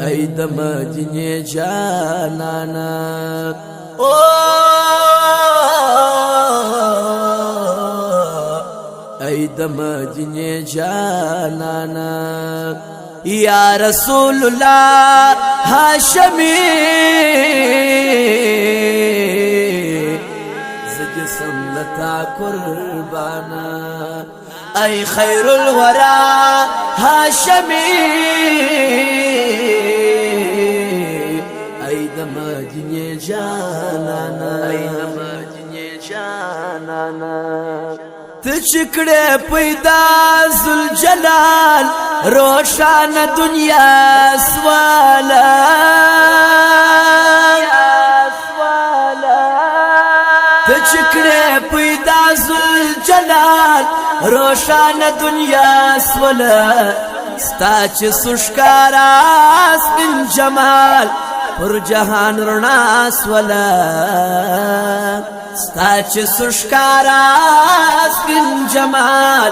ای د مدینه جانانا او ای د مدینه جانانا یا رسول الله هاشمی زجسم لتا قربانا ای خیر الورا هاشمی ای د مدینه جانانا ای د مدینه جانانا تچکڑے پیدا ذوالجلال روشان دنیا سوالا تچکڑے پیدا ذوالجلال روشان دنیا سوالا ستاچ سشکارا سپن جمال پر جہان رنا سوالا ستاچ سشکارا سپن جمال